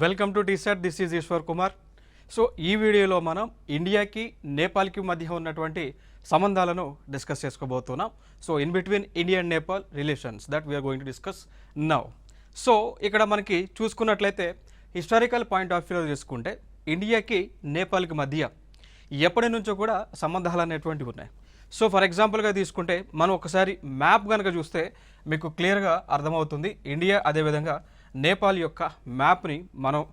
Welcome to TSET. This is Eshwar Kumar. So ఈ వీడియోలో మనం ఇండియాకి నేపాల్కి మధ్య ఉన్నటువంటి సంబంధాలను డిస్కస్ చేసుకోబోతున్నాం. So in between India and Nepal relations that we are going to discuss now. So ఇక్కడ మనకి చూసుకున్నట్లయితే హిస్టారికల్ పాయింట్ ఆఫ్ వ్యూలో చూసుకుంటే ఇండియాకి నేపాల్కి మధ్య ఎప్పటి నుంచో కూడా సంబంధాలు అనేటువంటివి ఉన్నాయి. సో ఫర్ ఎగ్జాంపుల్గా తీసుకుంటే మనం ఒకసారి మ్యాప్ కనుక చూస్తే మీకు క్లియర్గా అర్థమవుతుంది. ఇండియా అదేవిధంగా నేపాల్ యొక్క మ్యాప్ని మనం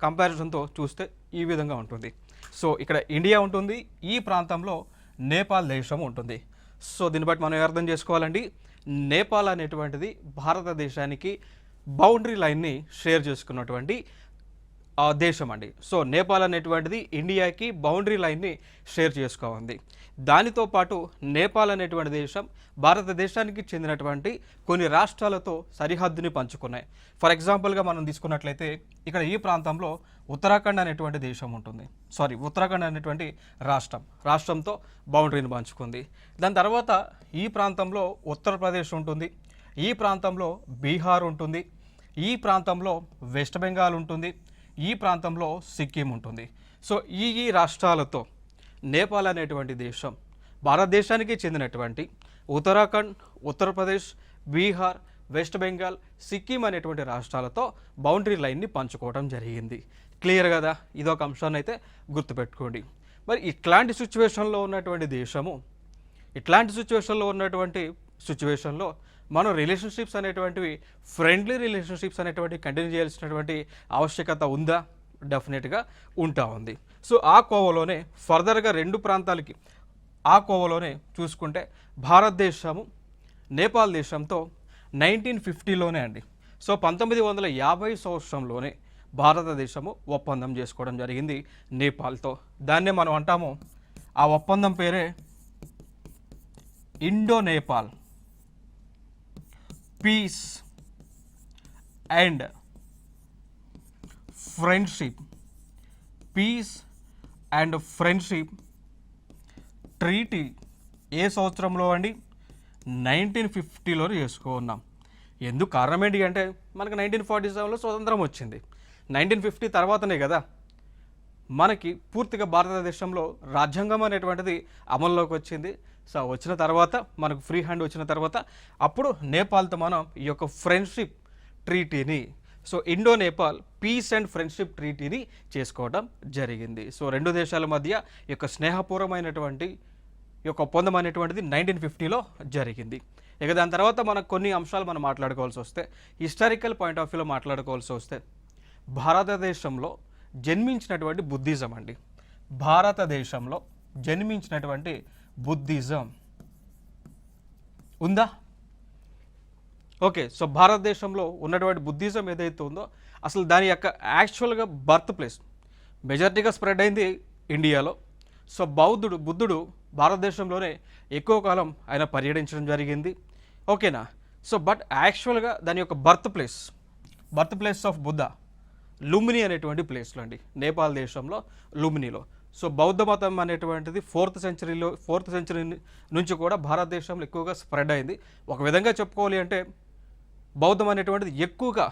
కంపారిజన్తో చూస్తే ఈ విధంగా ఉంటుంది. సో ఇక్కడ ఇండియా ఉంటుంది, ఈ ప్రాంతంలో నేపాల్ దేశం ఉంటుంది. సో దీన్ని బట్టి మనం అర్థం చేసుకోవాలండి, నేపాల్ అనేటువంటిది భారతదేశానికి బౌండరీ లైన్ని షేర్ చేసుకున్నటువంటి దేశం అండి. సో నేపాల్ అనేటువంటిది ఇండియాకి బౌండరీ లైన్ని షేర్ చేసుకోవాలి. దానితో పాటు నేపాల్ అనేటువంటి దేశం భారతదేశానికి చెందినటువంటి కొన్ని రాష్ట్రాలతో సరిహద్దుని పంచుకున్నాయి. ఫర్ ఎగ్జాంపుల్గా మనం తీసుకున్నట్లయితే ఇక్కడ ఈ ప్రాంతంలో ఉత్తరాఖండ్ అనేటువంటి దేశం ఉంటుంది. ఉత్తరాఖండ్ అనేటువంటి రాష్ట్రంతో బౌండరీని పంచుకుంది. దాని తర్వాత ఈ ప్రాంతంలో ఉత్తరప్రదేశ్ ఉంటుంది, ఈ ప్రాంతంలో బీహార్ ఉంటుంది, ఈ ప్రాంతంలో వెస్ట్ బెంగాల్ ఉంటుంది, ఈ ప్రాంతంలో సిక్కిం ఉంటుంది. సో ఈ రాష్ట్రాలతో నేపాల్ అనేటువంటి దేశం భారతదేశానికి చెందినటువంటి ఉత్తరాఖండ్, ఉత్తరప్రదేశ్, బీహార్, వెస్ట్ బెంగాల్, సిక్కిం అనేటువంటి రాష్ట్రాలతో బౌండరీ లైన్ని పంచుకోవడం జరిగింది. క్లియర్ కదా? ఇదొక అంశాన్ని అయితే గుర్తుపెట్టుకోండి. మరి ఇట్లాంటి సిచ్యువేషన్లో ఉన్నటువంటి దేశము, ఇట్లాంటి సిచ్యువేషన్లో మనం రిలేషన్షిప్స్ అనేటువంటివి, ఫ్రెండ్లీ రిలేషన్షిప్స్ అనేటువంటివి కంటిన్యూ చేయాల్సినటువంటి ఆవశ్యకత ఉందా? డెఫినెట్గా ఉంటా ఉంది. సో ఆ కోవలోనే ఫర్దర్గా రెండు ప్రాంతాలకి ఆ కోవలోనే చూసుకుంటే భారతదేశము నేపాల్ దేశంతో 1950లోనే అండి, సో 1950 సంవత్సరంలోనే భారతదేశము ఒప్పందం చేసుకోవడం జరిగింది నేపాల్తో. దాన్నే మనం అంటాము, ఆ ఒప్పందం పేరే Indo Nepal peace and friendship treaty. ఏ సంవత్సరంలో అండి? 1950లో చేసుకున్నాం. ఎందుకు కారణం ఏంటి అంటే మనకు 1947లో స్వతంత్రం వచ్చింది. 1950 తర్వాతనే కదా మనకి పూర్తిగా భారతదేశంలో రాజ్యాంగం అనేటువంటిది అమల్లోకి వచ్చింది. సో వచ్చిన తర్వాత మనకు ఫ్రీ హ్యాండ్ వచ్చిన తర్వాత అప్పుడు నేపాల్తో మనం ఈ యొక్క ఫ్రెండ్షిప్ ట్రీటీని, so Indo Nepal peace and friendship ట్రీటీని చేసుకోవడం జరిగింది. సో రెండు దేశాల మధ్య ఈ యొక్క స్నేహపూర్వమైనటువంటి ఈ యొక్క ఒప్పందం అనేటువంటిది 1950లో జరిగింది. ఇక దాని తర్వాత మనకు కొన్ని అంశాలు మనం మాట్లాడుకోవాల్సి వస్తే, హిస్టారికల్ పాయింట్ ఆఫ్ వ్యూలో మాట్లాడుకోవాల్సి వస్తే, భారతదేశంలో జన్మించినటువంటి బుద్ధిజం అండి. భారతదేశంలో జన్మించినటువంటి బుద్ధిజం ఉందా? ఓకే. సో భారతదేశంలో ఉన్నటువంటి బుద్ధిజం ఏదైతే ఉందో అసలు దాని యొక్క యాక్చువల్గా బర్త్ ప్లేస్ మెజారిటీగా స్ప్రెడ్ అయింది ఇండియాలో. సో బుద్ధుడు భారతదేశంలోనే ఎక్కువ కాలం ఆయన పర్యటించడం జరిగింది. ఓకేనా? సో బట్ యాక్చువల్గా దాని యొక్క birth place of Buddha Lumbini అనేటువంటి ప్లేస్లో అండి, నేపాల్ దేశంలో లుంబినిలో. సో బౌద్ధ మతం అనేటువంటిది 4th సెంచరీ నుంచి కూడా భారతదేశంలో ఎక్కువగా స్ప్రెడ్ అయింది. ఒక విధంగా చెప్పుకోవాలి అంటే బౌద్ధం అనేటువంటిది ఎక్కువగా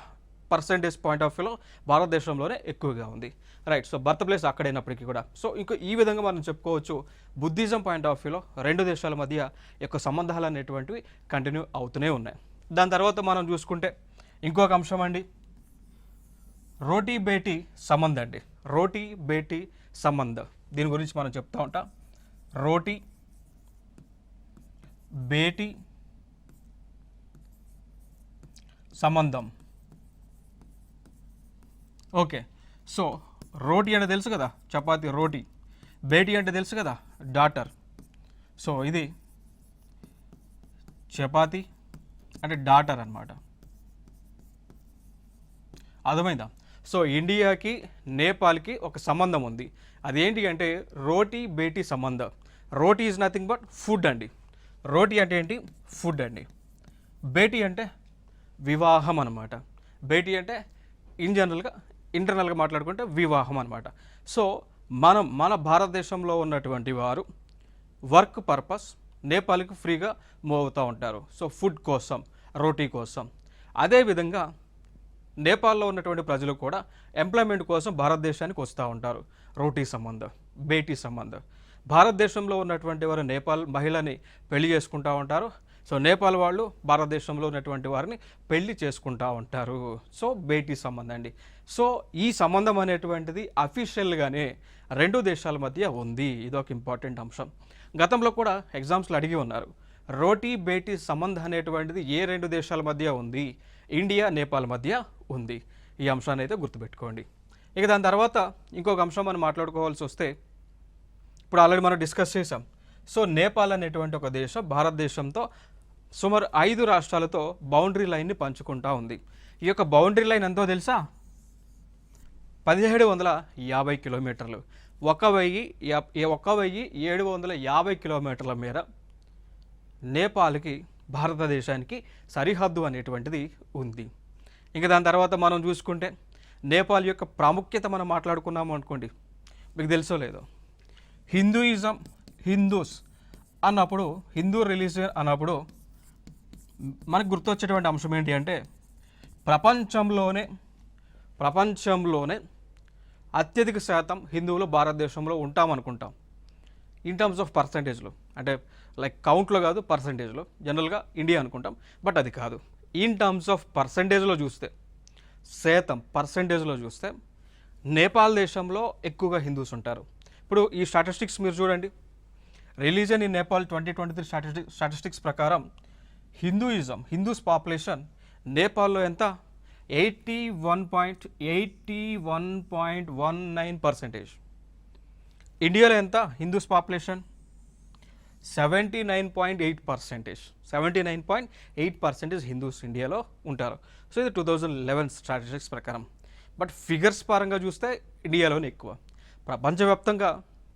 పర్సంటేజ్ పాయింట్ ఆఫ్ వ్యూలో భారతదేశంలోనే ఎక్కువగా ఉంది. రైట్. సో బర్త్ ప్లేస్ అక్కడైనప్పటికీ కూడా సో ఇంకో ఈ విధంగా మనం చెప్పుకోవచ్చు, బుద్ధిజం పాయింట్ ఆఫ్ వ్యూలో రెండు దేశాల మధ్య యొక్క సంబంధాలు అనేటువంటివి కంటిన్యూ అవుతూనే ఉన్నాయి. దాని తర్వాత మనం చూసుకుంటే ఇంకొక అంశం అండి, రోటీ బేటీ సంబంధం అండి. రోటీ బేటీ సంబంధం, దీని గురించి మనం చెప్తూ ఉంటాం. రోటీ బేటీ సంబంధం. ఓకే. సో రోటీ అంటే తెలుసు కదా, చపాతి రోటీ. బేటీ అంటే తెలుసు కదా, డాటర్. సో ఇది చపాతి అంటే డాటర్ అన్నమాట. అర్థమైందా? సో ఇండియాకి నేపాల్కి ఒక సంబంధం ఉంది. అదేంటి అంటే రోటీ బేటీ సంబంధం. రోటీ ఈజ్ నథింగ్ బట్ ఫుడ్ అండి. రోటీ అంటే ఏంటి? ఫుడ్ అండి. బేటీ అంటే వివాహం అన్నమాట. బేటీ అంటే ఇంటర్నల్గా మాట్లాడుకుంటే వివాహం అన్నమాట. సో మన భారతదేశంలో ఉన్నటువంటి వారు వర్క్ పర్పస్ నేపాల్కి ఫ్రీగా మూవ్ అవుతూ ఉంటారు. సో ఫుడ్ కోసం, రోటీ కోసం. అదేవిధంగా నేపాల్లో ఉన్నటువంటి ప్రజలు కూడా ఎంప్లాయ్మెంట్ కోసం భారతదేశానికి వస్తూ ఉంటారు. రోటీ సంబంధం, బేటీ సంబంధం. భారతదేశంలో ఉన్నటువంటి వారు నేపాల్ మహిళని పెళ్లి చేసుకుంటూ ఉంటారు. సో నేపాల్ వాళ్ళు భారతదేశంలో ఉన్నటువంటి వారిని పెళ్లి చేసుకుంటూ ఉంటారు. సో బేటీ సంబంధం అండి. సో ఈ సంబంధం అనేటువంటిది అఫీషియల్గానే రెండు దేశాల మధ్య ఉంది. ఇదొక ఇంపార్టెంట్ అంశం. గతంలో కూడా ఎగ్జామ్స్లో అడిగి ఉన్నారు, రోటీ బేటీ సంబంధం అనేటువంటిది ఏ రెండు దేశాల మధ్య ఉంది? ఇండియా నేపాల్ మధ్య ఉంది. ఈ అంశాన్ని అయితే గుర్తుపెట్టుకోండి. ఇక దాని తర్వాత ఇంకొక అంశం మనం మాట్లాడుకోవాల్సి వస్తే, ఇప్పుడు ఆల్రెడీ మనం డిస్కస్ చేసాం. సో నేపాల్ అనేటువంటి ఒక దేశం భారతదేశంతో సుమారు 5 రాష్ట్రాలతో బౌండరీ లైన్ని పంచుకుంటూ ఉంది. ఈ యొక్క బౌండరీ లైన్ ఎంతో తెలుసా? 1750 కిలోమీటర్లు. 1750 కిలోమీటర్ల మేర నేపాల్కి భారతదేశానికి సరిహద్దు అనేటువంటిది ఉంది. ఇంకా దాని తర్వాత మనం చూసుకుంటే నేపాల్ యొక్క ప్రాముఖ్యత మనం మాట్లాడుకున్నాము అనుకోండి, మీకు తెలుసో లేదో, హిందూయిజం, హిందూస్ అన్నప్పుడు, హిందూ రిలీజియన్ అన్నప్పుడు మనకు గుర్తొచ్చేటువంటి అంశం ఏంటి అంటే, ప్రపంచంలోనే అత్యధిక శాతం హిందువులు భారతదేశంలో ఉంటామనుకుంటాం. ఇన్ టర్మ్స్ ఆఫ్ పర్సంటేజ్లో, అంటే లైక్ కౌంట్లో కాదు, పర్సంటేజ్లో. జనరల్గా ఇండియా అనుకుంటాం, బట్ అది కాదు. ఇన్ టర్మ్స్ ఆఫ్ పర్సంటేజ్లో చూస్తే, పర్సంటేజ్లో చూస్తే నేపాల్ దేశంలో ఎక్కువగా హిందూస్ ఉంటారు. ఇప్పుడు ఈ స్టాటిస్టిక్స్ మీరు చూడండి. రిలీజన్ ఇన్ నేపాల్ 2023 స్టాటిస్టిక్స్ ప్రకారం హిందూస్ పాపులేషన్ నేపాల్లో ఎంత? 81.19%. ఇండియాలో ఎంత హిందూస్ పాపులేషన్? 79.8%. 79.8% హిందూస్ ఇండియాలో ఉంటారు. సో ఇది 2011 స్టాటిస్టిక్స్ ప్రకారం. బట్ ఫిగర్స్ పరంగా చూస్తే ఇండియాలోనే ఎక్కువ. ప్రపంచవ్యాప్తంగా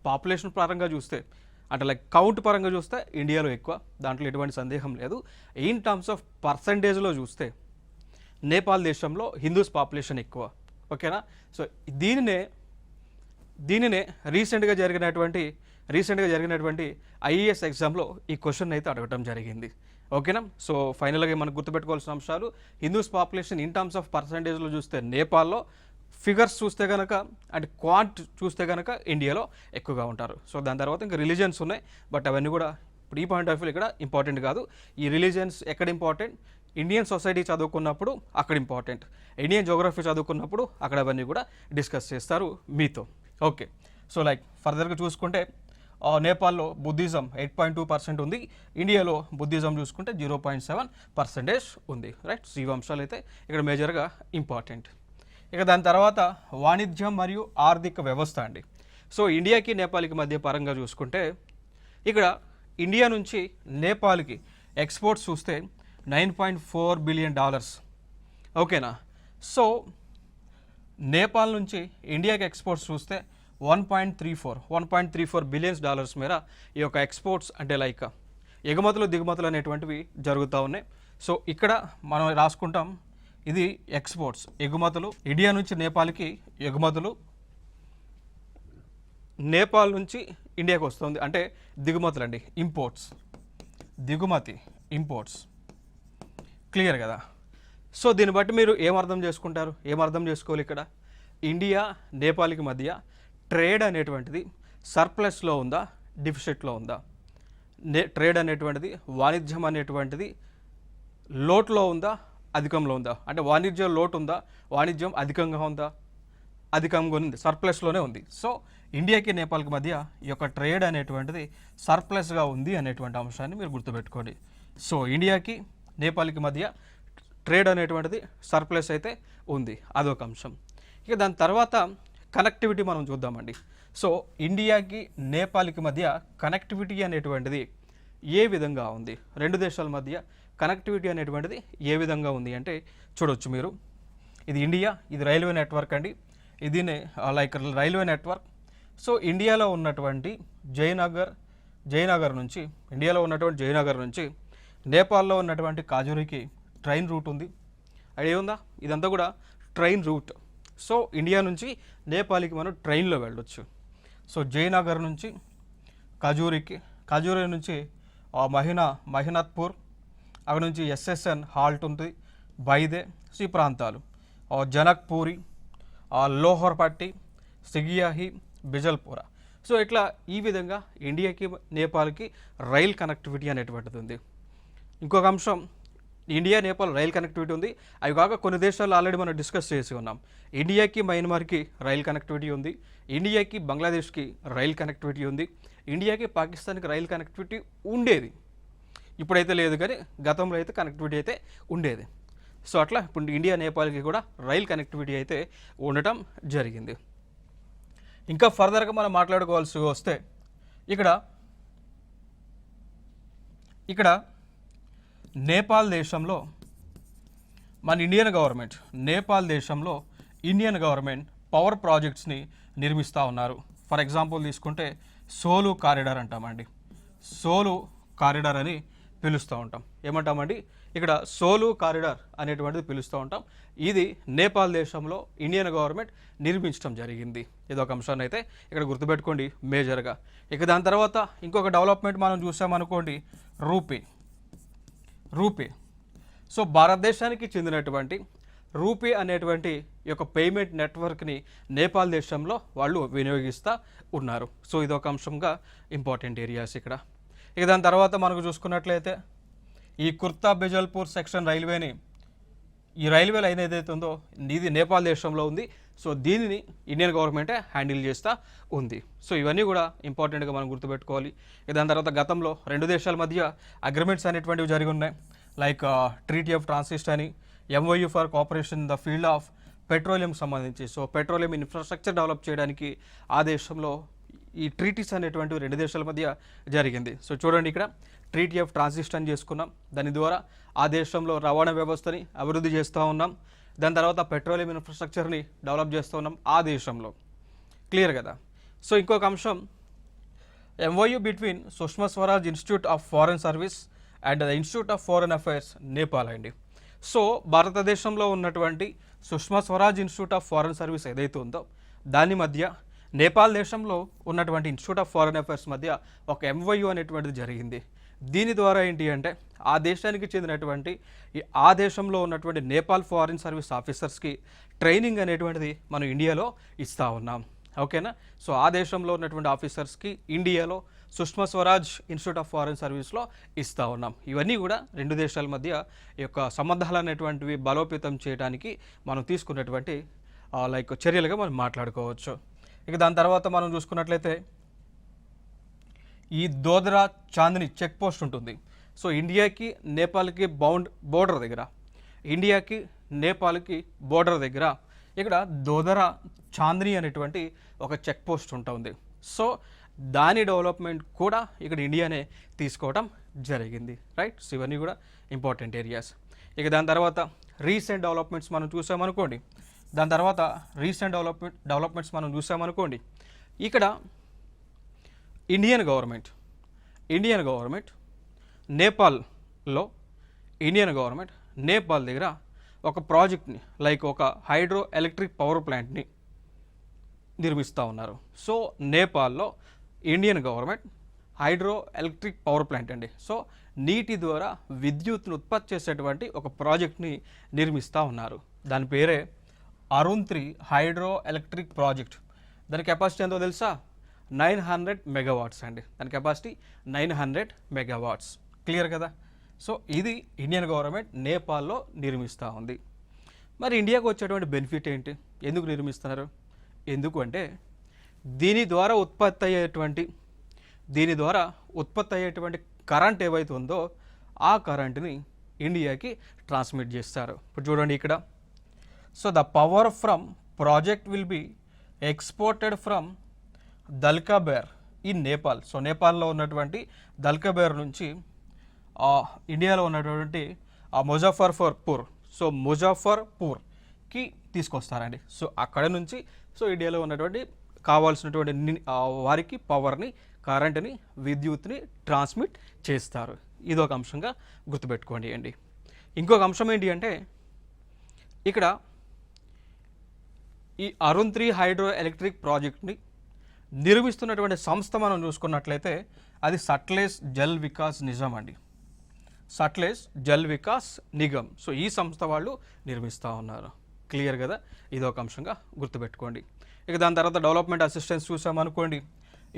పాపులేషన్ పరంగా చూస్తే, అంటే లైక్ కౌంట్ పరంగా చూస్తే ఇండియాలో ఎక్కువ, దాంట్లో ఎటువంటి సందేహం లేదు. ఇన్ టర్మ్స్ ఆఫ్ పర్సంటేజ్లో చూస్తే నేపాల్ దేశంలో హిందూస్ పాపులేషన్ ఎక్కువ. ఓకేనా? సో దీనినే రీసెంట్గా జరిగినటువంటి ఐఏఎస్ ఎగ్జామ్లో ఈ క్వశ్చన్ అయితే అడగటం జరిగింది. ఓకేనా? సో ఫైనల్గా మనకు గుర్తుపెట్టుకోవాల్సిన అంశాలు, Hindus population in terms of పర్సంటేజ్లో చూస్తే నేపాల్లో, ఫిగర్స్ చూస్తే కనుక అంటే క్వాంట్ చూస్తే కనుక ఇండియాలో ఎక్కువగా ఉంటారు. సో దాని తర్వాత ఇంకా రిలీజియన్స్ ఉన్నాయి, బట్ అవన్నీ కూడా ఇప్పుడు ఈ పాయింట్ ఆఫ్ వ్యూ ఇక్కడ ఇంపార్టెంట్ కాదు. ఈ రిలీజియన్స్ ఎక్కడ ఇంపార్టెంట్? ఇండియన్ సొసైటీ చదువుకున్నప్పుడు అక్కడ ఇంపార్టెంట్, ఇండియన్ జోగ్రఫీ చదువుకున్నప్పుడు అక్కడ అవన్నీ కూడా డిస్కస్ చేస్తారు మీతో. ఓకే, సో లైక్ ఫర్దర్గా చూసుకుంటే నేపాల్లో బుద్ధిజం 8.2% ఉంది, ఇండియాలో బుద్ధిజం చూసుకుంటే 0.7% ఉంది. రైట్, ఈ అంశాలు అయితే ఇక్కడ మేజర్గా ఇంపార్టెంట్. ఇక దాని తర్వాత వాణిజ్యం మరియు ఆర్థిక వ్యవస్థ అండి. సో ఇండియాకి నేపాల్కి మధ్య పరంగా చూసుకుంటే, ఇక్కడ ఇండియా నుంచి నేపాల్కి ఎక్స్పోర్ట్స్ చూస్తే $9.4 బిలియన్. ఓకేనా? సో నేపాల్ నుంచి ఇండియాకి ఎక్స్పోర్ట్స్ చూస్తే $1.34 బిలియన్స్ మేర ఈ యొక్క ఎక్స్పోర్ట్స్, అంటే లైక్ ఎగుమతులు దిగుమతులు అనేటువంటివి జరుగుతూ ఉన్నాయి. సో ఇక్కడ మనం రాసుకుంటాం, ఇది ఎక్స్పోర్ట్స్, ఎగుమతులు. ఇండియా నుంచి నేపాల్కి ఎగుమతులు, నేపాల్ నుంచి ఇండియాకి వస్తుంది అంటే దిగుమతులు అండి, ఇంపోర్ట్స్. దిగుమతి, ఇంపోర్ట్స్. క్లియర్ కదా? సో దీన్ని బట్టి మీరు ఏమర్థం చేసుకోవాలి ఇక్కడ? ఇండియా నేపాల్కి మధ్య ట్రేడ్ అనేటువంటిది సర్ప్లస్లో ఉందా, డిఫిసిట్లో ఉందా? ట్రేడ్ అనేటువంటిది, వాణిజ్యం అనేటువంటిది లోట్లో ఉందా, అధికంలో ఉందా? అంటే వాణిజ్యం లోటు ఉందా, వాణిజ్యం అధికంగా ఉందా? అధికంగా ఉంది, సర్ప్లస్లోనే ఉంది. సో ఇండియాకి నేపాల్కి మధ్య ఈ యొక్క ట్రేడ్ అనేటువంటిది సర్ప్లస్గా ఉంది అనేటువంటి అంశాన్ని మీరు గుర్తుపెట్టుకోండి. సో ఇండియాకి నేపాల్కి మధ్య ట్రేడ్ అనేటువంటిది సర్ప్లస్ అయితే ఉంది, అదొక అంశం. ఇక దాని తర్వాత కనెక్టివిటీ మనం చూద్దామండి. సో ఇండియాకి నేపాల్కి మధ్య కనెక్టివిటీ అనేటువంటిది ఏ విధంగా ఉంది? రెండు దేశాల మధ్య కనెక్టివిటీ అనేటువంటిది ఏ విధంగా ఉంది అంటే చూడొచ్చు మీరు. ఇది ఇండియా, ఇది రైల్వే నెట్వర్క్ అండి, ఇది లైక్ రైల్వే నెట్వర్క్. సో ఇండియాలో ఉన్నటువంటి జయనగర్ నుంచి నేపాల్లో ఉన్నటువంటి కాజూరికి ట్రైన్ రూట్ ఉంది. ఐడియా ఉందా? ఇదంతా కూడా ట్రైన్ రూట్. సో ఇండియా నుంచి నేపాల్కి మనం ట్రైన్లో వెళ్ళొచ్చు. సో జయనగర్ నుంచి కాజూరి నుంచి మహినాథ్పూర్, అక్కడ నుంచి SSN హాల్ట్ ఉంది, బైదే, ఈ ప్రాంతాలు జనక్పూరి, లోహర్పట్టి, సిగియాహి, బిజల్పురా. సో ఇట్లా ఈ విధంగా ఇండియాకి నేపాల్కి రైల్ కనెక్టివిటీ అనేటువంటిది ఉంది. ఇంకొక అంశం, ఇండియా నేపాల్ రైల్ కనెక్టివిటీ ఉంది. అవి కాక కొన్ని దేశాల్లో ఆల్రెడీ మనం డిస్కస్ చేసి ఉన్నాం. ఇండియాకి మయన్మార్కి రైల్ కనెక్టివిటీ ఉంది, ఇండియాకి బంగ్లాదేశ్కి రైల్ కనెక్టివిటీ ఉంది, ఇండియాకి పాకిస్తాన్కి రైల్ కనెక్టివిటీ ఉండేది. ఇప్పుడైతే లేదు, కానీ గతంలో అయితే కనెక్టివిటీ అయితే ఉండేది. సో అట్లా ఇప్పుడు ఇండియా నేపాల్కి కూడా రైల్ కనెక్టివిటీ అయితే ఉండటం జరిగింది. ఇంకా ఫర్దర్గా మనం మాట్లాడుకోవాల్సి వస్తే ఇక్కడ నేపాల్ దేశంలో మన నేపాల్ దేశంలో ఇండియన్ గవర్నమెంట్ పవర్ ప్రాజెక్ట్స్ని నిర్మిస్తూ ఉన్నారు. ఫర్ ఎగ్జాంపుల్ తీసుకుంటే సోలు కారిడార్ అంటామండి. సోలు కారిడార్ అని పిలుస్తూ ఉంటాం. ఏమంటామండి, ఇక్కడ సోలు కారిడార్ అనేటువంటిది పిలుస్తూ ఉంటాం. ఇది నేపాల్ దేశంలో ఇండియన్ గవర్నమెంట్ నిర్మించడం జరిగింది. ఇదొక అంశాన్ని అయితే ఇక్కడ గుర్తుపెట్టుకోండి మేజర్గా. ఇక దాని తర్వాత ఇంకొక డెవలప్మెంట్ మనం చూసామనుకోండి, రూపే. సో భారతదేశానికి చెందినటువంటి రూపే అనేటువంటి ఈ యొక్క పేమెంట్ నెట్వర్క్ని నేపాల్ దేశంలో వాళ్ళు వినియోగిస్తూ ఉన్నారు. సో ఇదొక అంశంగా ఇంపార్టెంట్ ఏరియాస్ ఇక్కడ. ఇక దాని తర్వాత మనకు చూసుకున్నట్లయితే ఈ కుర్తా బిజల్పూర్ సెక్షన్ రైల్వేని, ఈ రైల్వే లైన్ ఏదైతే ఉందో ఇది నేపాల్ దేశంలో ఉంది. సో దీనిని ఇండియన్ గవర్నమెంటే హ్యాండిల్ చేస్తూ ఉంది. సో ఇవన్నీ కూడా ఇంపార్టెంట్గా మనం గుర్తుపెట్టుకోవాలి. దాని తర్వాత గతంలో రెండు దేశాల మధ్య అగ్రిమెంట్స్ అనేటువంటివి జరిగి ఉన్నాయి. లైక్ ట్రీటీ ఆఫ్ ట్రాన్సిస్ట్ అని, MOU for cooperation in the field of petroleum సంబంధించి. సో పెట్రోలియం ఇన్ఫ్రాస్ట్రక్చర్ డెవలప్ చేయడానికి ఆ దేశంలో ఈ ట్రీటీస్ అనేటువంటివి రెండు దేశాల మధ్య జరిగింది. సో చూడండి, ఇక్కడ ట్రీటీ ఆఫ్ ట్రాన్సిస్ట్ అని చేసుకున్నాం. దాని ద్వారా ఆ దేశంలో రవాణా వ్యవస్థని అభివృద్ధి చేస్తూ ఉన్నాం. దాని తర్వాత పెట్రోలియం ఇన్ఫ్రాస్ట్రక్చర్ని డెవలప్ చేస్తూ ఉన్నాం ఆ దేశంలో. క్లియర్ కదా. సో ఇంకొక అంశం, MOU between Sushma Swaraj institute of foreign service and the institute of foreign affairs Nepal అండి. సో భారతదేశంలో ఉన్నటువంటి Sushma Swaraj institute of foreign service ఏదైతే ఉందో దాని మధ్య నేపాల్ దేశంలో ఉన్నటువంటి ఇన్స్టిట్యూట్ ఆఫ్ ఫారెన్ అఫైర్స్ మధ్య ఒక MOU అనేటువంటిది జరిగింది. దీని ద్వారా ఏంటి అంటే ఆ దేశానికి చెందినటువంటి ఆ దేశంలో ఉన్నటువంటి నేపాల్ ఫారిన్ సర్వీస్ ఆఫీసర్స్కి ట్రైనింగ్ అనేటువంటిది మనం ఇండియాలో ఇస్తూ ఉన్నాం. ఓకేనా. సో ఆ దేశంలో ఉన్నటువంటి ఆఫీసర్స్కి ఇండియాలో Sushma Swaraj institute of foreign సర్వీస్లో ఇస్తూ ఉన్నాం. ఇవన్నీ కూడా రెండు దేశాల మధ్య ఈ యొక్క సంబంధాలు అనేటువంటివి బలోపేతం చేయడానికి మనం తీసుకున్నటువంటి లైక్ చర్యలుగా మనం మాట్లాడుకోవచ్చు. ఇక దాని తర్వాత మనం చూసుకున్నట్లయితే ఈ దోదరా చాందిని చెక్ పోస్ట్ ఉంటుంది. సో ఇండియాకి నేపాల్కి బోర్డర్ దగ్గర ఇక్కడ దోదరా చాందిని అనేటువంటి ఒక చెక్ పోస్ట్ ఉంటుంది. సో దాని డెవలప్మెంట్ కూడా ఇక్కడ ఇండియానే తీసుకోవడం జరిగింది. రైట్. సో ఇవన్నీ కూడా ఇంపార్టెంట్ ఏరియాస్. ఇక దాని తర్వాత రీసెంట్ డెవలప్మెంట్స్ మనం చూసామనుకోండి, ఇక్కడ ఇండియన్ గవర్నమెంట్ నేపాల్ దగ్గర ఒక ప్రాజెక్ట్ని లైక్ ఒక హైడ్రో ఎలక్ట్రిక్ పవర్ ప్లాంట్ని నిర్మిస్తూ ఉన్నారు. సో నేపాల్లో Indian government hydro electric power plant అండి. సో నీటి ద్వారా విద్యుత్ను ఉత్పత్తి చేసేటువంటి ఒక ప్రాజెక్ట్ని నిర్మిస్తూ ఉన్నారు. దాని పేరే అరుణ్ 3 హైడ్రో ఎలక్ట్రిక్ ప్రాజెక్ట్. దాని కెపాసిటీ ఎంతో తెలుసా? 900 మెగావాట్స్ అండి. దాని కెపాసిటీ 900 మెగావాట్స్. క్లియర్ కదా. సో ఇది ఇండియన్ గవర్నమెంట్ నేపాల్లో నిర్మిస్తూ ఉంది. మరి ఇండియాకు వచ్చేటువంటి బెనిఫిట్ ఏంటి? ఎందుకు నిర్మిస్తున్నారు? ఎందుకు అంటే దీని ద్వారా ఉత్పత్తి అయ్యేటువంటి కరెంట్ ఏవైతే ఉందో ఆ కరెంట్ని ఇండియాకి ట్రాన్స్మిట్ చేస్తారు. ఇప్పుడు చూడండి ఇక్కడ, so the power from project will be exported from Dhalkebar in Nepal. So నేపాల్లో ఉన్నటువంటి దల్కాబేర్ నుంచి ఇండియాలో ఉన్నటువంటి ముజఫర్పూర్కి తీసుకొస్తారండి. సో అక్కడ నుంచి సో ఇండియాలో ఉన్నటువంటి కావాల్సినటువంటి వారికి పవర్ని, కరెంట్ని, విద్యుత్ని ట్రాన్స్మిట్ చేస్తారు. ఇదొక అంశంగా గుర్తుపెట్టుకోండి అండి. ఇంకొక అంశం ఏంటి అంటే ఇక్కడ ఈ అరుణ్ 3 హైడ్రో ఎలక్ట్రిక్ ప్రాజెక్ట్ని నిర్మిస్తున్నటువంటి సంస్థ మనం చూసుకున్నట్లయితే అది సట్లెజ్ జల్ వికాస్ నిగమ్ అండి. సో ఈ సంస్థ వాళ్ళు నిర్మిస్తూ ఉన్నారు. క్లియర్ కదా, ఇది ఒక అంశంగా గుర్తుపెట్టుకోండి. ఇక దాని తర్వాత డెవలప్మెంట్ అసిస్టెన్స్ చూసామనుకోండి,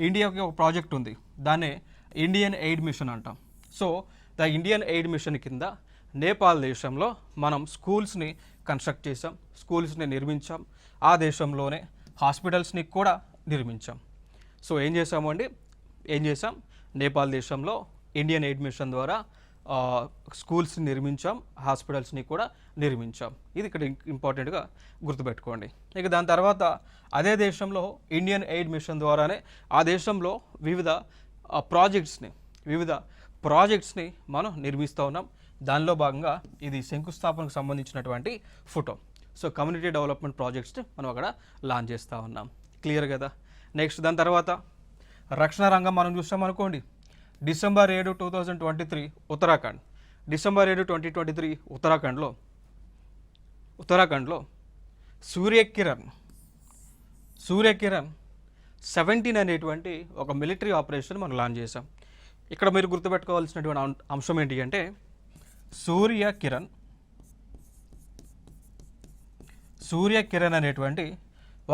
ఇండియాకి ఒక ప్రాజెక్ట్ ఉంది, దాన్నే ఇండియన్ ఎయిడ్ మిషన్ అంటాం. So the Indian aid mission కింద నేపాల్ దేశంలో మనం స్కూల్స్ని కన్స్ట్రక్ట్ చేసాం, స్కూల్స్ని నిర్మించాం, ఆ దేశంలోనే హాస్పిటల్స్ని కూడా నిర్మించాం. సో ఏం చేసాం, నేపాల్ దేశంలో ఇండియన్ ఎయిడ్ మిషన్ ద్వారా స్కూల్స్ని నిర్మించాం, హాస్పిటల్స్ని కూడా నిర్మించాం. ఇది ఇక్కడ ఇంపార్టెంట్గా గుర్తుపెట్టుకోండి. ఇక దాని తర్వాత అదే దేశంలో ఇండియన్ ఎయిడ్ మిషన్ ద్వారానే ఆ దేశంలో వివిధ ప్రాజెక్ట్స్ని మనం నిర్మిస్తూ ఉన్నాం. దానిలో భాగంగా ఇది శంకుస్థాపనకు సంబంధించినటువంటి ఫోటో. సో కమ్యూనిటీ డెవలప్మెంట్ ప్రాజెక్ట్స్ని మనం అక్కడ లాంచ్ చేస్తూ ఉన్నాం. క్లియర్ కదా. నెక్స్ట్ దాని తర్వాత రక్షణ రంగం మనం చూసామనుకోండి, డిసెంబర్ 7, 2023 ఉత్తరాఖండ్, డిసెంబర్ 7, 2023 ఉత్తరాఖండ్లో సూర్యకిరణ్ 17 అనేటువంటి ఒక మిలిటరీ ఆపరేషన్ మనం లాంచ్ చేసాం. ఇక్కడ మీరు గుర్తుపెట్టుకోవాల్సినటువంటి అంశం ఏంటి అంటే సూర్యకిరణ్ అనేటువంటి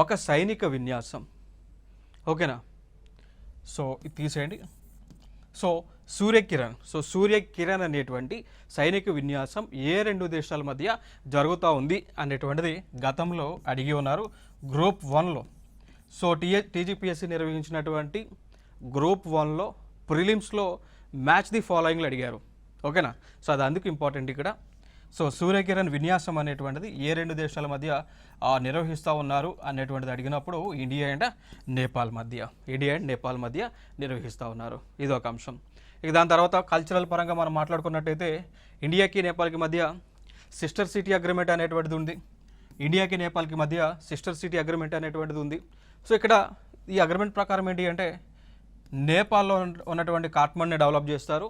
ఒక సైనిక విన్యాసం. ఓకేనా. సో ఇది తీసేయండి. సో సూర్యకిరణ్ అనేటువంటి సైనిక విన్యాసం ఏ రెండు దేశాల మధ్య జరుగుతూ ఉంది అనేటువంటిది గతంలో అడిగి ఉన్నారు గ్రూప్ 1లో. సో టీజీపీఎస్సీ నిర్వహించినటువంటి గ్రూప్ 1లో ప్రిలిమ్స్లో మ్యాచ్ ది ఫాలోయింగ్లు అడిగారు. ఓకేనా. సో అది అందుకు ఇంపార్టెంట్ ఇక్కడ. సో సూర్యకిరణ్ విన్యాసం అనేటువంటిది ఏ రెండు దేశాల మధ్య నిర్వహిస్తూ ఉన్నారు అనేటువంటిది అడిగినప్పుడు ఇండియా అండ్ నేపాల్ మధ్య నిర్వహిస్తూ ఉన్నారు. ఇది ఒక అంశం. ఇక దాని తర్వాత కల్చరల్ పరంగా మనం మాట్లాడుకున్నట్టయితే ఇండియాకి నేపాల్కి మధ్య సిస్టర్ సిటీ అగ్రిమెంట్ అనేటువంటిది ఉంది. సో ఇక్కడ ఈ అగ్రిమెంట్ ప్రకారం ఏంటి అంటే నేపాల్లో ఉన్నటువంటి కాఠ్మండ్ని డెవలప్ చేస్తారు,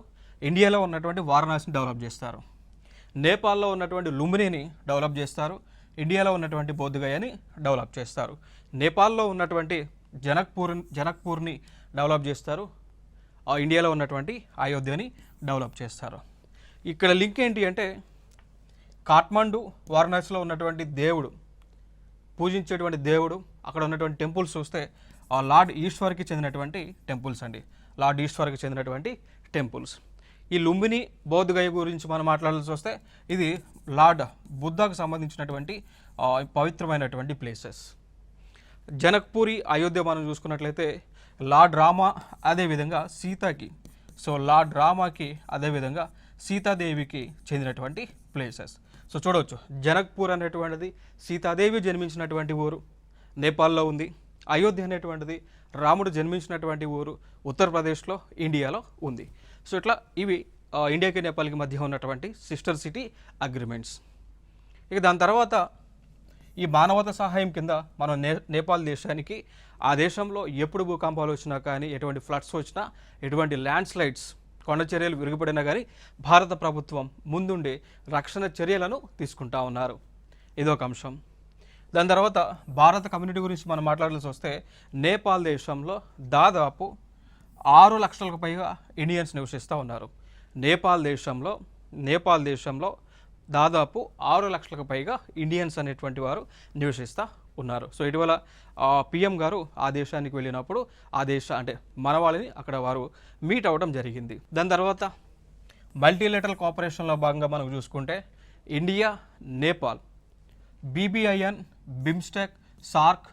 ఇండియాలో ఉన్నటువంటి వారణాసిని డెవలప్ చేస్తారు. నేపాల్లో ఉన్నటువంటి లుంబినీని డెవలప్ చేస్తారు, ఇండియాలో ఉన్నటువంటి బోధ్గయాని డెవలప్ చేస్తారు. నేపాల్లో ఉన్నటువంటి జనక్పూర్ని డెవలప్ చేస్తారు, ఇండియాలో ఉన్నటువంటి అయోధ్యని డెవలప్ చేస్తారు. ఇక్కడ లింక్ ఏంటి అంటే కాఠ్మండు వారణాసిలో ఉన్నటువంటి దేవుడు, పూజించేటువంటి దేవుడు, అక్కడ ఉన్నటువంటి టెంపుల్స్ చూస్తే లార్డ్ ఈశ్వర్కి చెందినటువంటి టెంపుల్స్. ఈ లుంబిని బౌద్ధగయ గురించి మనం మాట్లాడాల్సి వస్తే ఇది లార్డ్ బుద్ధకు సంబంధించినటువంటి పవిత్రమైనటువంటి ప్లేసెస్. జనక్పూరి అయోధ్య మనం చూసుకున్నట్లయితే లార్డ్ రామ అదేవిధంగా సీతకి, సో లార్డ్ రామాకి అదేవిధంగా సీతాదేవికి చెందినటువంటి ప్లేసెస్. సో చూడవచ్చు జనక్పూర్ అనేటువంటిది సీతాదేవి జన్మించినటువంటి ఊరు నేపాల్లో ఉంది. అయోధ్య అనేటువంటిది రాముడు జన్మించినటువంటి ఊరు ఉత్తరప్రదేశ్లో ఇండియాలో ఉంది. సో ఇట్లా ఇవి ఇండియాకి నేపాల్కి మధ్య ఉన్నటువంటి సిస్టర్ సిటీ అగ్రిమెంట్స్. ఇక దాని తర్వాత ఈ మానవతా సహాయం కింద మనం నేపాల్ దేశానికి ఆ దేశంలో ఎప్పుడు భూకంపాలు వచ్చినా కానీ, ఎటువంటి ఫ్లడ్స్ వచ్చినా, ఎటువంటి ల్యాండ్ స్లైడ్స్, కొండ చర్యలు విరిగిపడినా కానీ భారత ప్రభుత్వం ముందుండి రక్షణ చర్యలను తీసుకుంటా ఉన్నారు. ఇదొక అంశం. దాని తర్వాత భారత కమ్యూనిటీ గురించి మనం మాట్లాడాల్సి వస్తే నేపాల్ దేశంలో దాదాపు 6 లక్షలకు పైగా ఇండియన్స్ నివసిస్తూ ఉన్నారు. నేపాల్ దేశంలో దాదాపు 6 లక్షలకు పైగా ఇండియన్స్ అనేటువంటి వారు నివసిస్తూ ఉన్నారు. సో ఇటీవల పిఎం గారు ఆ దేశానికి వెళ్ళినప్పుడు మన వాళ్ళని అక్కడ వారు మీట్ అవ్వడం జరిగింది. దాని తర్వాత మల్టీలేటరల్ కోఆపరేషన్లో భాగంగా మనం చూసుకుంటే India Nepal BBIN, BIMSTEC, SAARC,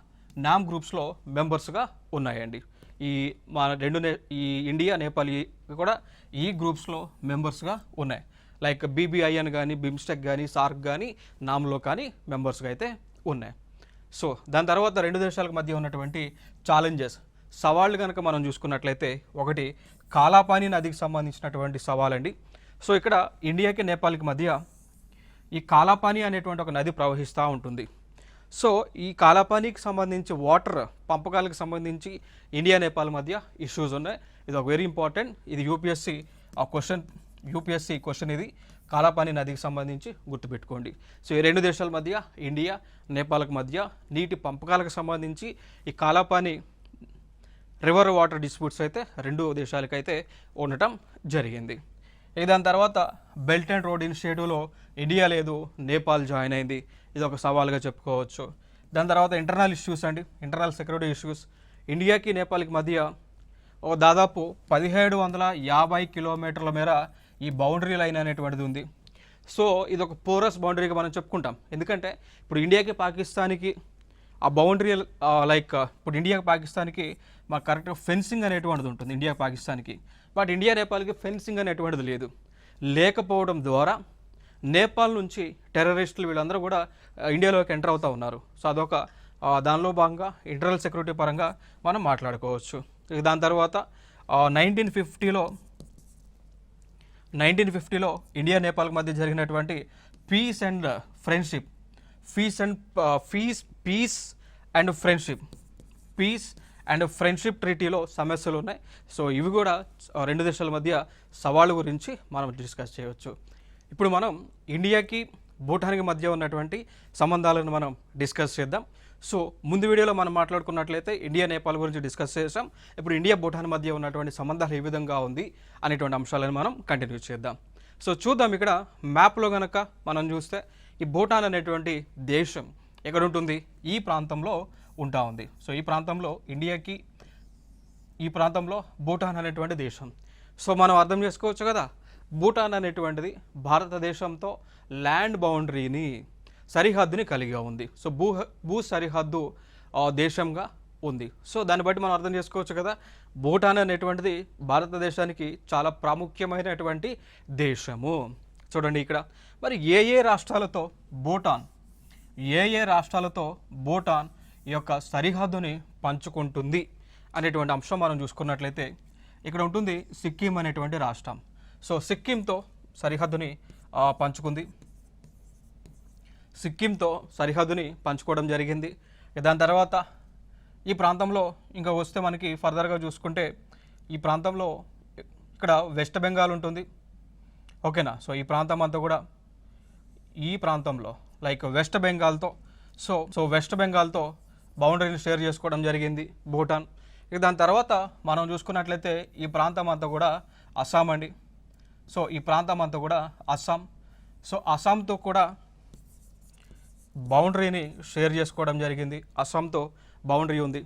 NAM గ్రూప్స్లో మెంబర్స్గా ఉన్నాయండి. ఈ ఇండియా నేపాల్ కూడా ఈ గ్రూప్స్లో మెంబర్స్గా ఉన్నాయి. లైక్ BBIN కానీ, బిమ్స్టెక్ కానీ, సార్క్ కానీ, నామ్లో కానీ మెంబర్స్గా అయితే ఉన్నాయి. సో దాని తర్వాత రెండు దేశాలకు మధ్య ఉన్నటువంటి సవాళ్ళు కనుక మనం చూసుకున్నట్లయితే ఒకటి కాలాపాని నదికి సంబంధించినటువంటి సవాలండి. సో ఇక్కడ ఇండియాకి నేపాల్కి మధ్య ఈ కాలాపాని అనేటువంటి ఒక నది ప్రవహిస్తూ ఉంటుంది. సో ఈ కాలాపానికి సంబంధించి వాటర్ పంపకాలకు సంబంధించి ఇండియా నేపాల్ మధ్య ఇష్యూస్ ఉన్నాయి. ఇది ఒక వెరీ ఇంపార్టెంట్, ఇది యూపీఎస్సీ క్వశ్చన్ ఇది కాలాపాని నదికి సంబంధించి గుర్తుపెట్టుకోండి. సో ఈ రెండు దేశాల మధ్య ఇండియా నేపాల్కి మధ్య నీటి పంపకాలకు సంబంధించి ఈ కాలాపాని రివర్ వాటర్ డిస్ప్యూట్స్ అయితే రెండు దేశాలకైతే ఉండటం జరిగింది. ఇక దాని తర్వాత బెల్ట్ అండ్ రోడ్ ఇనిషియేటివ్లో ఇండియా లేదు, నేపాల్ జాయిన్ అయింది. ఇది ఒక సవాల్గా చెప్పుకోవచ్చు. దాని తర్వాత ఇంటర్నల్ ఇష్యూస్ అండి, ఇంటర్నల్ సెక్యూరిటీ ఇష్యూస్. ఇండియాకి నేపాల్కి మధ్య ఓ దాదాపు 1750 కిలోమీటర్ల మేర ఈ బౌండరీ లైన్ అనేటువంటిది ఉంది. సో ఇది ఒక పోరస్ బౌండరీగా మనం చెప్పుకుంటాం. ఎందుకంటే ఇప్పుడు ఇండియాకి పాకిస్తాన్కి ఆ బౌండరీ ఇప్పుడు ఇండియాకి పాకిస్తాన్కి మాకు కరెక్ట్గా ఫెన్సింగ్ అనేటువంటిది ఉంటుంది ఇండియా పాకిస్తాన్కి. బట్ ఇండియా నేపాల్కి ఫెన్సింగ్ అనేటువంటిది లేదు. లేకపోవడం ద్వారా నేపాల్ నుంచి టెర్రరిస్టులు వీళ్ళందరూ కూడా ఇండియాలోకి ఎంటర్ అవుతూ ఉన్నారు. సో అదొక దానిలో భాగంగా ఇంటర్నల్ సెక్యూరిటీ పరంగా మనం మాట్లాడుకోవచ్చు. దాని తర్వాత 1950లో ఇండియా నేపాల్ మధ్య జరిగినటువంటి పీస్ అండ్ ఫ్రెండ్షిప్ ట్రీటీలో సమస్యలు ఉన్నాయి. సో ఇవి కూడా రెండు దేశాల మధ్య సవాళ్ళ గురించి మనం డిస్కస్ చేయవచ్చు. ఇప్పుడు మనం ఇండియాకి భూటాన్కి మధ్య ఉన్నటువంటి సంబంధాలను మనం డిస్కస్ చేద్దాం. సో ముందు వీడియోలో మనం మాట్లాడుకున్నట్లయితే ఇండియా నేపాల్ గురించి డిస్కస్ చేసాం. ఇప్పుడు ఇండియా భూటాన్ మధ్య ఉన్నటువంటి సంబంధాలు ఏ విధంగా ఉంది అనేటువంటి అంశాలను మనం కంటిన్యూ చేద్దాం. సో చూద్దాం, ఇక్కడ మ్యాప్లో కనుక మనం చూస్తే ఈ భూటాన్ అనేటువంటి దేశం ఎక్కడ ఉంటుంది? ఈ ప్రాంతంలో ఉంటా ఉంది. సో ఈ ప్రాంతంలో భూటాన్ అనేటువంటి దేశం. సో మనం అర్థం చేసుకోవచ్చు కదా, భూటాన్ అనేటువంటిది భారతదేశంతో ల్యాండ్ బౌండరీని సరిహద్దుని కలిగి ఉంది. సో భూ సరిహద్దు దేశంగా ఉంది. సో దాన్ని బట్టి మనం అర్థం చేసుకోవచ్చు కదా, భూటాన్ అనేటువంటిది భారతదేశానికి చాలా ప్రాముఖ్యమైనటువంటి దేశము. చూడండి ఇక్కడ మరి ఏ రాష్ట్రాలతో భూటాన్ ఈ యొక్క సరిహద్దుని పంచుకుంటుంది అనేటువంటి అంశం మనం చూసుకున్నట్లయితే ఇక్కడ ఉంటుంది సిక్కిం అనేటువంటి రాష్ట్రం. సో సిక్కింతో సరిహద్దుని పంచుకోవడం జరిగింది. దాని తర్వాత ఈ ప్రాంతంలో ఇంకా వస్తే మనకి ఫర్దర్గా చూసుకుంటే ఈ ప్రాంతంలో ఇక్కడ వెస్ట్ బెంగాల్ ఉంటుంది. ఓకేనా? సో ఈ ప్రాంతం అంతా కూడా ఈ ప్రాంతంలో వెస్ట్ బెంగాల్తో బౌండరీని షేర్ చేసుకోవడం జరిగింది భూటాన్. ఇక దాని తర్వాత మనం చూసుకున్నట్లయితే ఈ ప్రాంతం అంతా కూడా అస్సాం అండి. సో ఈ ప్రాంతం అంతా కూడా అస్సాం. సో అస్సాంతో కూడా బౌండరీని షేర్ చేసుకోవడం జరిగింది. అస్సాంతో బౌండరీ ఉంది.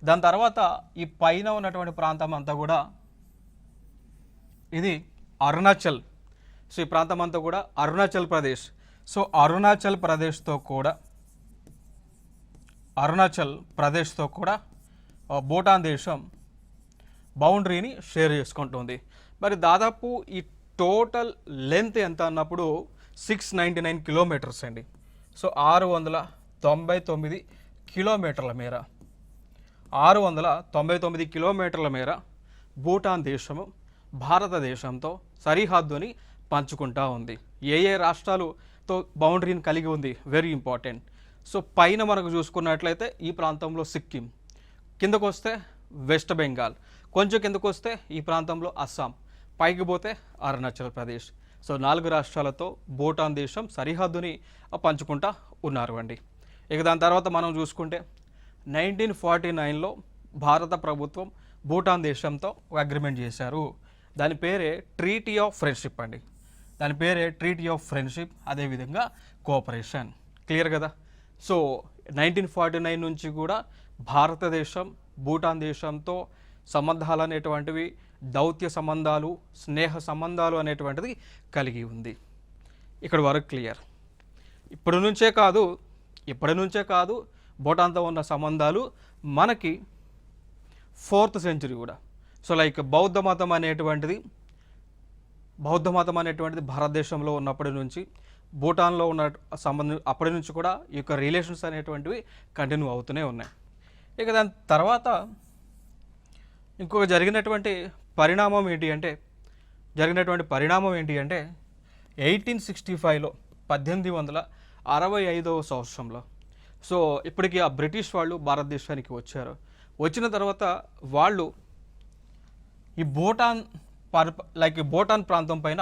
దాని తర్వాత ఈ పైన ఉన్నటువంటి ప్రాంతం అంతా కూడా ఇది అరుణాచల్. సో ఈ ప్రాంతం అంతా కూడా అరుణాచల్ ప్రదేశ్. సో అరుణాచల్ ప్రదేశ్తో కూడా భూటాన్ దేశం బౌండరీని షేర్ చేసుకుంటుంది. మరి దాదాపు ఈ టోటల్ లెంత్ ఎంత అన్నప్పుడు 699 కిలోమీటర్స్ అండి. సో 699 కిలోమీటర్ల మేర 699 కిలోమీటర్ల మేర భూటాన్ దేశము భారతదేశంతో సరిహద్దుని పంచుకుంటా ఉంది. ఏ రాష్ట్రాలతో బౌండరీని కలిగి ఉంది? Very important. సో పైన మనకు చూసుకున్నట్లయితే ఈ ప్రాంతంలో సిక్కిం, కిందకు వస్తే వెస్ట్ బెంగాల్, కొంచెం కిందకు వస్తే ఈ ప్రాంతంలో అస్సాం, పైకి పోతే అరుణాచల్ ప్రదేశ్. సో 4 రాష్ట్రాలతో భూటాన్ దేశం సరిహద్దుని పంచుకుంటా ఉన్నారు అండి. ఇక దాని తర్వాత మనం చూసుకుంటే 1949లో భారత ప్రభుత్వం భూటాన్ దేశంతో ఒక అగ్రిమెంట్ చేశారు. దాని పేరే ట్రీటీ ఆఫ్ ఫ్రెండ్షిప్ అండి. అదేవిధంగా కోఆపరేషన్. క్లియర్ కదా? సో 1949 నుంచి కూడా భారతదేశం భూటాన్ దేశంతో సంబంధాలు అనేటువంటివి, దౌత్య సంబంధాలు, స్నేహ సంబంధాలు అనేటువంటిది కలిగి ఉంది. ఇక్కడ వరకు క్లియర్. ఇప్పటి నుంచే కాదు భూటాన్తో ఉన్న సంబంధాలు మనకి 4th సెంచరీ కూడా. సో బౌద్ధ మతం అనేటువంటిది భారతదేశంలో ఉన్నప్పటి నుంచి భూటాన్లో ఉన్న సంబంధం అప్పటి నుంచి కూడా ఈ యొక్క రిలేషన్స్ అనేటువంటివి కంటిన్యూ అవుతూనే ఉన్నాయి. ఇక దాని తర్వాత ఇంకొక జరిగినటువంటి పరిణామం ఏంటి అంటే 1865లో 1865వ సంవత్సరంలో సో ఇప్పటికీ ఆ బ్రిటిష్ వాళ్ళు భారతదేశానికి వచ్చారు. వచ్చిన తర్వాత వాళ్ళు ఈ భూటాన్ ప్రాంతం పైన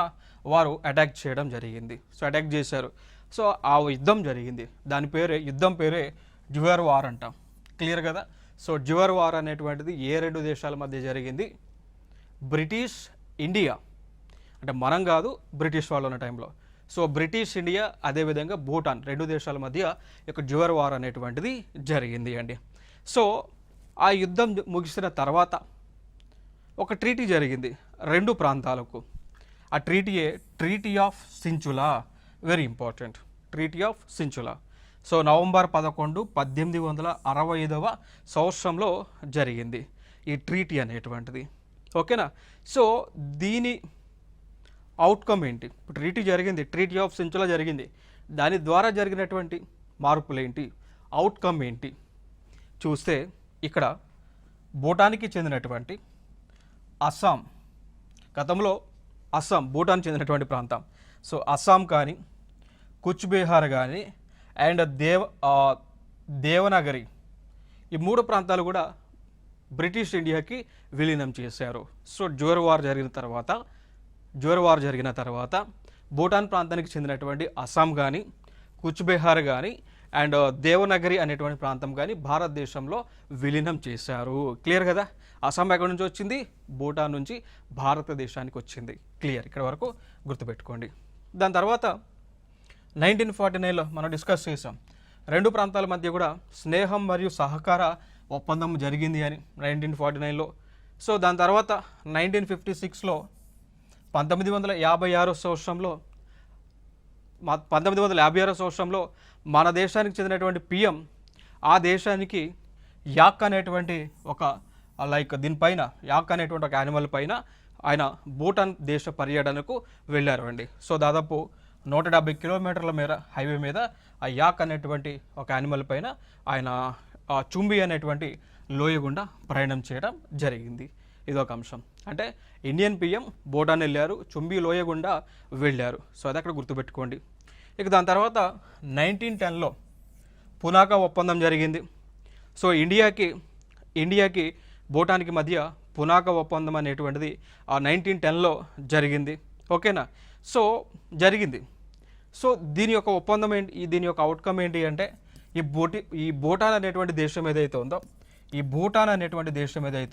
వారు అటాక్ చేయడం జరిగింది. సో అటాక్ చేశారు. సో ఆ యుద్ధం జరిగింది. యుద్ధం పేరే జ్యుయర్ వార్ అంటాం. క్లియర్ కదా? సో జ్యుయర్ వార్ అనేటువంటిది ఏ 2 దేశాల మధ్య జరిగింది? బ్రిటిష్ ఇండియా అంటే మనం కాదు, బ్రిటిష్ వాళ్ళు ఉన్న టైంలో. సో బ్రిటిష్ ఇండియా అదేవిధంగా భూటాన్ 2 దేశాల మధ్య ఒక జ్యూర్ వార్ అనేటువంటిది జరిగింది అండి. సో ఆ యుద్ధం ముగిసిన తర్వాత ఒక ట్రీటీ జరిగింది 2 ప్రాంతాలకు. ఆ treaty of Sinchula, very important, treaty of Sinchula. So November 11, 1865 సంవత్సరంలో జరిగింది ఈ ట్రీటీ అనేటువంటిది. ఓకేనా. సో దీని అవుట్కమ్ ఏంటి? ట్రీటీ జరిగింది, ట్రీటీ ఆఫ్ సించులా జరిగింది, దాని ద్వారా జరిగినటువంటి మార్పులు ఏంటి, అవుట్కమ్ ఏంటి చూస్తే ఇక్కడ భూటాన్కి చెందినటువంటి అస్సాం, గతంలో అస్సాం భూటాన్ చెందినటువంటి ప్రాంతం. సో అస్సాం కానీ, కుచ్ బీహార్ కానీ అండ్ దేవనగరి, ఈ 3 ప్రాంతాలు కూడా బ్రిటిష్ ఇండియాకి విలీనం చేశారు. సో జ్యూర్ వార్ జరిగిన తర్వాత భూటాన్ ప్రాంతానికి చెందినటువంటి అస్సాం కానీ, కుచ్ బీహార్ కానీ అండ్ దేవనగరి అనేటువంటి ప్రాంతం కానీ భారతదేశంలో విలీనం చేశారు. క్లియర్ కదా. అస్సాం ఎక్కడి నుంచి వచ్చింది? భూటాన్ నుంచి భారతదేశానికి వచ్చింది. క్లియర్, ఇక్కడ వరకు గుర్తుపెట్టుకోండి. దాని తర్వాత 1949లో మనం డిస్కస్ చేసాం 2 ప్రాంతాల మధ్య కూడా స్నేహం మరియు సహకార ఒప్పందం జరిగింది అని 1949లో. సో దాని తర్వాత 1956లో 1956 సంవత్సరంలో మన దేశానికి చెందినటువంటి పిఎం ఆ దేశానికి యాక్ అనేటువంటి ఒక దీనిపైన యాక్ అనేటువంటి ఒక యానిమల్ పైన ఆయన భూటాన్ దేశ పర్యటనకు వెళ్ళారు అండి. సో దాదాపు 170 కిలోమీటర్ల మేర హైవే మీద ఆ యాక్ అనేటువంటి ఒక యానిమల్ పైన ఆయన చుంబి అనేటువంటి లోయ గుండా ప్రయాణం చేయడం జరిగింది. ఇదొక అంశం. అంటే ఇండియన్ పిఎం భూటాన్ వెళ్ళారు, చుంబి లోయ గుండా వెళ్ళారు. సో అది అక్కడ గుర్తుపెట్టుకోండి. ఇక దాని తర్వాత 1910లో పునాకా ఒప్పందం జరిగింది. సో ఇండియాకి భూటాన్కి మధ్య పునాకా ఒప్పందం అనేటువంటిది ఆ 1910లో జరిగింది. ఓకేనా. సో జరిగింది. సో దీని యొక్క ఒప్పందం ఏంటి, దీని యొక్క అవుట్కమ్ ఏంటి అంటే ఈ భూటాన్ అనేటువంటి దేశం ఏదైతే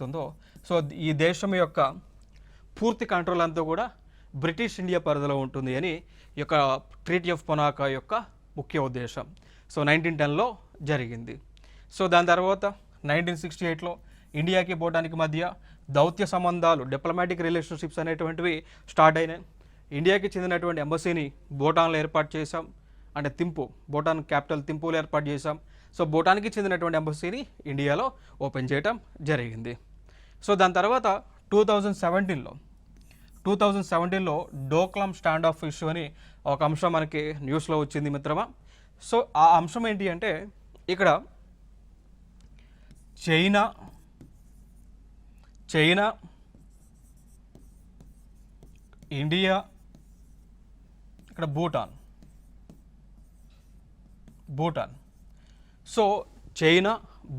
ఉందో సో ఈ దేశం యొక్క పూర్తి కంట్రోల్ అంతా కూడా బ్రిటిష్ ఇండియా పరిధిలో ఉంటుంది అని ఈ యొక్క ట్రీటీ ఆఫ్ పునాకా యొక్క ముఖ్య ఉద్దేశం. సో 1910లో జరిగింది. సో దాని తర్వాత 1968లో ఇండియాకి భూటాన్కి మధ్య దౌత్య సంబంధాలు, డిప్లొమాటిక్ రిలేషన్షిప్స్ అనేటువంటివి స్టార్ట్ అయినాయి. ఇండియాకి చెందినటువంటి ఎంబసీని భూటాన్లో ఏర్పాటు చేశాం, అంటే భూటాన్ క్యాపిటల్ థింపూలో ఏర్పాటు చేశాం. సో భూటాన్కి చెందినటువంటి ఎంబసీని ఇండియాలో ఓపెన్ చేయడం జరిగింది. సో దాని తర్వాత 2017లో డోక్లాం స్టాండ్ ఆఫ్ ఇష్యూ అని ఒక అంశం మనకి న్యూస్లో వచ్చింది మిత్రమా. సో ఆ అంశం ఏంటి అంటే ఇక్కడ చైనా ఇండియా, ఇక్కడ Bhutan. So China,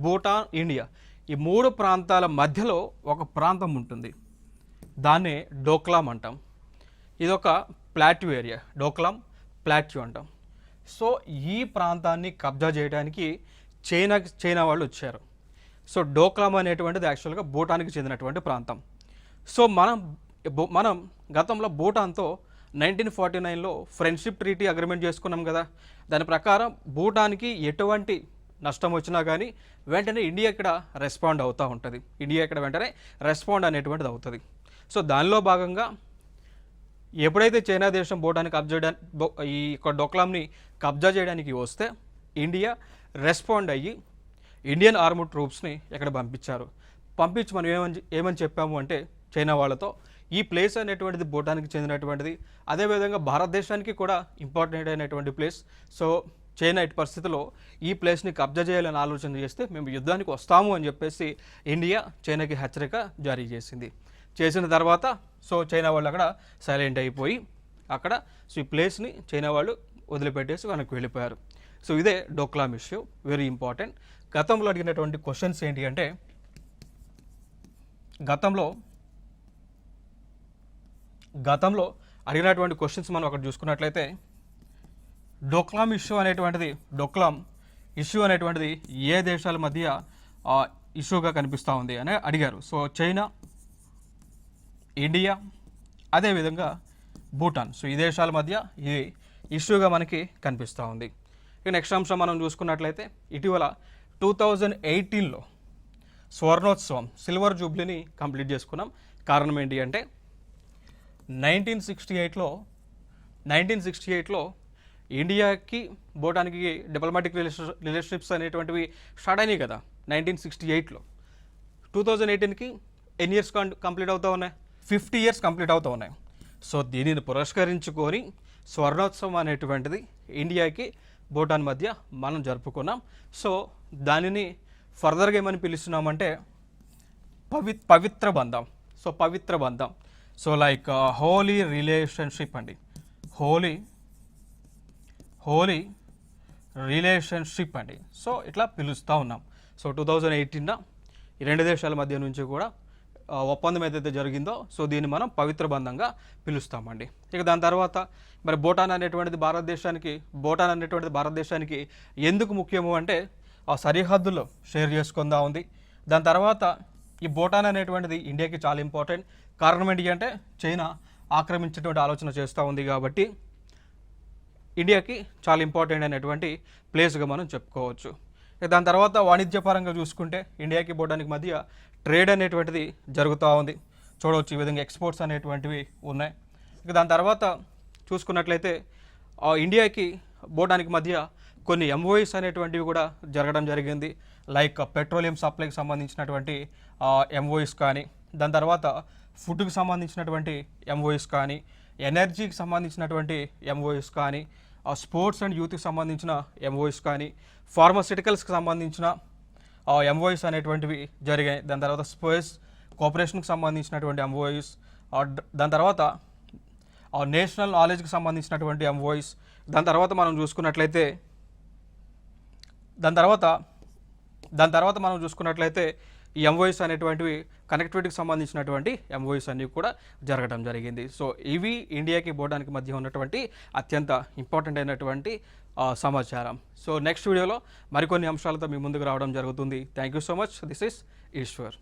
Bhutan, India ఈ 3 ప్రాంతాల మధ్యలో ఒక ప్రాంతం ఉంటుంది, దాన్నే డోక్లాం అంటాం. ఇదొక ప్లాట్యూ ఏరియా, డోక్లాం ప్లాట్యూ అంటాం. సో ఈ ప్రాంతాన్ని కబ్జా చేయడానికి చైనా వాళ్ళు వచ్చారు. సో డోక్లాం అనేటువంటిది యాక్చువల్గా భూటాన్కి చెందినటువంటి ప్రాంతం. సో మనం గతంలో భూటాన్తో 1949లో ఫ్రెండ్షిప్ ట్రీటీ అగ్రిమెంట్ చేసుకున్నాం కదా. దాని ప్రకారం భూటాన్కి ఎటువంటి నష్టం వచ్చినా కానీ వెంటనే ఇండియా ఇక్కడ రెస్పాండ్ అవుతూ ఉంటుంది. రెస్పాండ్ అనేటువంటిది అవుతుంది. సో దానిలో భాగంగా ఎప్పుడైతే చైనా దేశం భూటాన్ని ఈ యొక్క డోక్లాంని కబ్జా చేయడానికి వస్తే ఇండియా రెస్పాండ్ అయ్యి ఇండియన్ ఆర్మ్డ్ ట్రూప్స్ని ఇక్కడ పంపించి మనం ఏమని చెప్పాము అంటే చైనా వాళ్ళతో ఈ ప్లేస్ అనేటువంటిది భూటాన్కి చెందినటువంటిది, అదేవిధంగా భారతదేశానికి కూడా ఇంపార్టెంట్ అయినటువంటి ప్లేస్. సో చైనా ఇటు పరిస్థితిలో ఈ ప్లేస్ని కబ్జా చేయాలని ఆలోచన చేస్తే మేము యుద్ధానికి వస్తాము అని చెప్పేసి ఇండియా చైనాకి హెచ్చరిక జారీ చేసిన తర్వాత సో చైనా వాళ్ళు అక్కడ సైలెంట్ అయిపోయి సో ఈ ప్లేస్ని చైనా వాళ్ళు వదిలిపెట్టేసి వెనక్కి వెళ్ళిపోయారు. సో ఇదే డోక్లాం ఇష్యూ, వెరీ ఇంపార్టెంట్. గతంలో అడిగినటువంటి క్వశ్చన్స్ ఏంటి అంటే గతంలో అడిగినటువంటి క్వశ్చన్స్ మనం అక్కడ చూసుకున్నట్లయితే డోక్లాం ఇష్యూ అనేటువంటిది ఏ దేశాల మధ్య ఇష్యూగా కనిపిస్తూ ఉంది అని అడిగారు. సో చైనా, ఇండియా, అదేవిధంగా భూటాన్. సో ఈ దేశాల మధ్య ఈ ఇష్యూగా మనకి కనిపిస్తూ ఉంది. ఇక నెక్స్ట్ అంశం మనం చూసుకున్నట్లయితే ఇటీవల 2018లో స్వర్ణోత్సవం సిల్వర్ జూబ్లీని కంప్లీట్ చేసుకున్నాం. కారణం ఏంటి అంటే 1968లో ఇండియాకి భూటాన్కి డిప్లొమాటిక్ రిలేషన్షిప్స్ అనేటువంటివి స్టార్ట్ అయినాయి కదా 1968లో. 2018కి ఎన్ని ఇయర్స్ కంప్లీట్ అవుతూ ఉన్నాయి? 50 ఇయర్స్ కంప్లీట్ అవుతూ ఉన్నాయి. సో దీనిని పురస్కరించుకొని స్వర్ణోత్సవం అనేటువంటిది ఇండియాకి భూటాన్ మధ్య మనం జరుపుకున్నాం. సో దానిని ఫర్దర్గా ఏమని పిలుస్తున్నామంటే పవిత్ర బంధం. సో పవిత్ర బంధం, సో లైక్ హోలీ రిలేషన్షిప్ అండి, హోలీ రిలేషన్షిప్ అండి. సో ఇట్లా పిలుస్తూ ఉన్నాం. సో 2018 ఈ రెండు దేశాల మధ్య నుంచి కూడా ఒప్పందం ఏదైతే జరిగిందో సో దీన్ని మనం పవిత్ర బంధంగా పిలుస్తామండి. ఇక దాని తర్వాత మరి భూటాన్ అనేటువంటిది భారతదేశానికి ఎందుకు ముఖ్యము అంటే ఆ సరిహద్దుల్లో షేర్ చేసుకుందా ఉంది. దాని తర్వాత ఈ భూటాన్ అనేటువంటిది ఇండియాకి చాలా ఇంపార్టెంట్. కారణం ఏంటి అంటే చైనా ఆక్రమించేటువంటి ఆలోచన చేస్తూ ఉంది కాబట్టి ఇండియాకి చాలా ఇంపార్టెంట్ అయినటువంటి ప్లేస్గా మనం చెప్పుకోవచ్చు. దాని తర్వాత వాణిజ్యపరంగా చూసుకుంటే ఇండియాకి భూటాన్కి మధ్య ట్రేడ్ అనేటువంటిది జరుగుతూ ఉంది. చూడవచ్చు ఈ విధంగా ఎక్స్పోర్ట్స్ అనేటువంటివి ఉన్నాయి. ఇక దాని తర్వాత చూసుకున్నట్లయితే ఇండియాకి భూటాన్కి మధ్య కొన్ని ఎంఓయూస్ అనేటువంటివి కూడా జరగడం జరిగింది. లైక్ పెట్రోలియం సప్లైకి సంబంధించినటువంటి ఎంఓయూస్ కానీ, దాని తర్వాత ఫుడ్కి సంబంధించినటువంటి ఎంఓయూస్ కానీ, ఎనర్జీకి సంబంధించినటువంటి ఎంఓయూస్ కానీ, స్పోర్ట్స్ అండ్ యూత్కి సంబంధించిన ఎంఓయూస్ కానీ, ఫార్మాస్యూటికల్స్కి సంబంధించిన ఎంఓయూస్ అనేటువంటివి జరిగాయి. దాని తర్వాత స్పేస్ కోఆపరేషన్కి సంబంధించినటువంటి ఎంఓయూస్, దాని తర్వాత నేషనల్ నాలెడ్జ్కి సంబంధించినటువంటి ఎంఓయూస్, దాని తర్వాత మనం చూసుకున్నట్లయితే ఈ ఎంఓయూస్ అనేటువంటివి కనెక్టివిటీకి సంబంధించినటువంటి ఎంఓయూస్ అన్నీ కూడా జరగడం జరిగింది. సో ఇవి ఇండియాకి భూటాన్కి మధ్య ఉన్నటువంటి అత్యంత ఇంపార్టెంట్ అయినటువంటి సమాచారం. సో నెక్స్ట్ వీడియోలో మరికొన్ని అంశాలతో మీ ముందుకు రావడం జరుగుతుంది. Thank you so much. This is Eshwar.